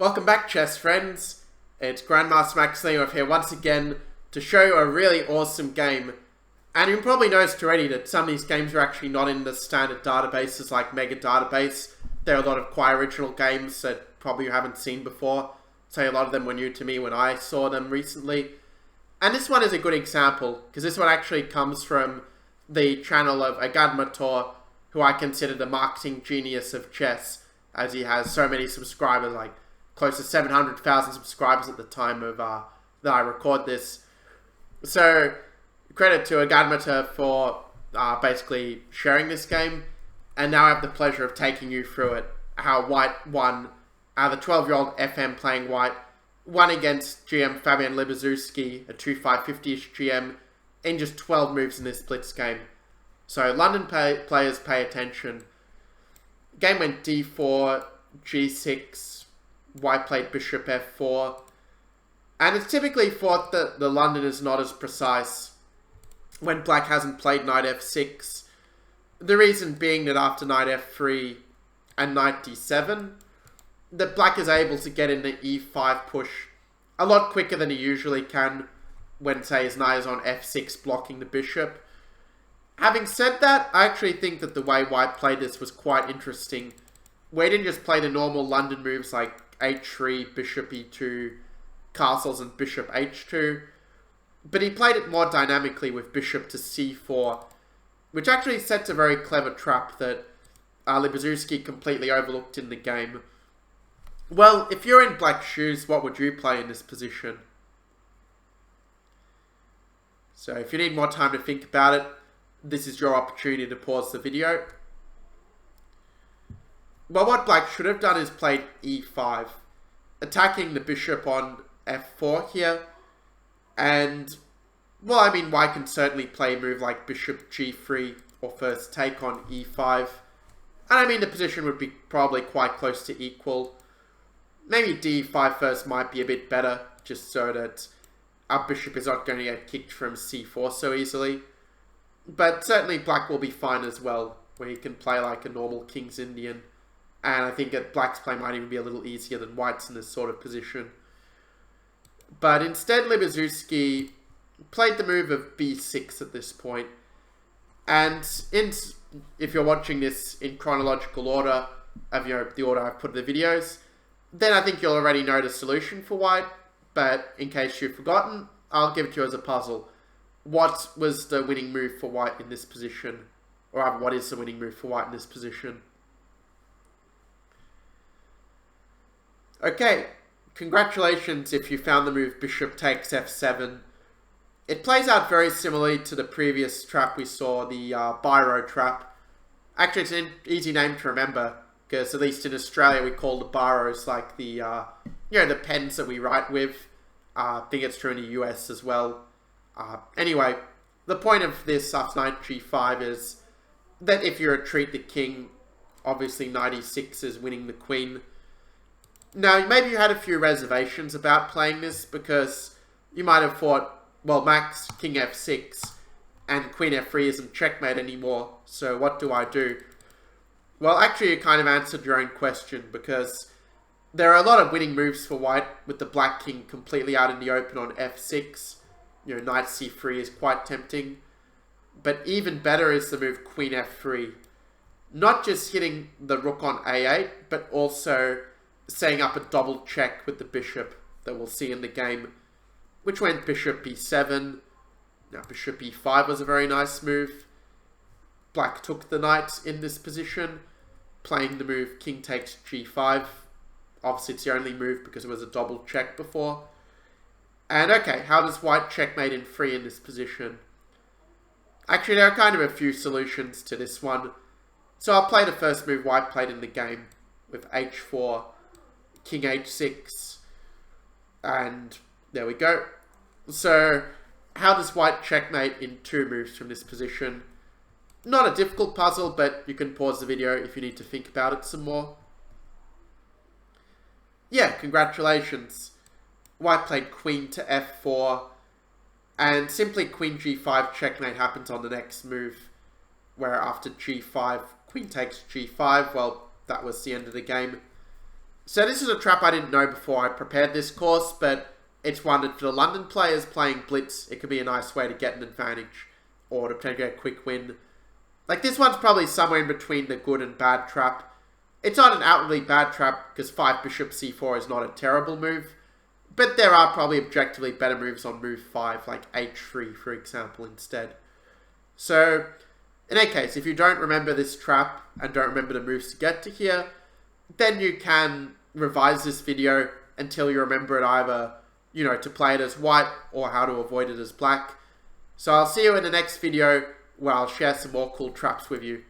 Welcome back, chess friends. It's Grandmaster Max Illingworth here once again to show you a really awesome game. And you probably noticed already that some of these games are actually not in the standard databases like Mega Database. There are a lot of quite original games that probably you haven't seen before. So a lot of them were new to me when I saw them recently. And this one is a good example, because this one actually comes from the channel of A Grandmaster, who I consider the marketing genius of chess, as he has so many subscribers, like close to 700,000 subscribers at the time of that I record this. So credit to A Grandmaster for basically sharing this game, and now I have the pleasure of taking you through it. How White won, the 12-year-old FM playing White, won against GM Fabian Libazuski, a 2-5-50-ish GM, in just 12 moves in this blitz game. So London players pay attention. Game went d4, g6, White played bishop f4, and it's typically thought that the London is not as precise when Black hasn't played knight f6. The reason being that after knight f3 and knight d7, that Black is able to get in the e5 push a lot quicker than he usually can when, say, his knight is on f6 blocking the bishop. Having said that, I actually think that the way White played this was quite interesting, where he didn't just play the normal London moves like h3, bishop e2, castles and bishop h2, but he played it more dynamically with bishop to c4, which actually sets a very clever trap that Libazuski completely overlooked in the game. Well, if you're in Black's shoes, what would you play in this position? So if you need more time to think about it, this is your opportunity to pause the video. Well, what Black should have done is played e5, attacking the bishop on f4 here. And, well, I mean, White can certainly play a move like bishop g3 or first take on e5. And I mean, the position would be probably quite close to equal. Maybe d5 first might be a bit better, just so that our bishop is not going to get kicked from c4 so easily. But certainly Black will be fine as well, where he can play like a normal King's Indian. And I think that Black's play might even be a little easier than White's in this sort of position. But instead, Libazuski played the move of b6 at this point. And if you're watching this in chronological order, of the order I've put in the videos, then I think you'll already know the solution for White. But in case you've forgotten, I'll give it to you as a puzzle. What was the winning move for White in this position? Or rather, what is the winning move for White in this position? Okay, congratulations if you found the move bishop takes f7. It plays out very similarly to the previous trap we saw, the biro trap. Actually, it's an easy name to remember, because at least in Australia we call the biros like the, the pens that we write with. I think it's true in the US as well. Anyway, the point of this after knight g5 is that if you retreat the king, obviously knight e6 is winning the queen. Now, maybe you had a few reservations about playing this, because you might have thought, well, Max, king f6, and queen f3 isn't checkmate anymore, so what do I do? Well, actually, you kind of answered your own question, because there are a lot of winning moves for White, with the black king completely out in the open on f6. Knight c3 is quite tempting. But even better is the move queen f3. Not just hitting the rook on a8, but also setting up a double check with the bishop that we'll see in the game, which went bishop b7. Now bishop e5 was a very nice move. Black took the knight in this position, playing the move king takes g5. Obviously it's the only move because it was a double check before. And okay, how does White checkmate in 3 in this position? Actually, there are kind of a few solutions to this one. So I'll play the first move White played in the game with h4, king h6, and there we go. So how does White checkmate in 2 moves from this position? Not a difficult puzzle, but you can pause the video if you need to think about it some more. Yeah, congratulations. White played queen to f4, and simply queen g5 checkmate happens on the next move, where after g5, queen takes g5, well, that was the end of the game. So this is a trap I didn't know before I prepared this course, but it's one that for the London players playing blitz, it could be a nice way to get an advantage or to potentially get a quick win. Like, this one's probably somewhere in between the good and bad trap. It's not an outwardly bad trap because 5 bishop c4 is not a terrible move, but there are probably objectively better moves on move 5, like h3 for example instead. So in any case, if you don't remember this trap and don't remember the moves to get to here, then you can revise this video until you remember it either, you know, to play it as white or how to avoid it as black. So I'll see you in the next video where I'll share some more cool traps with you.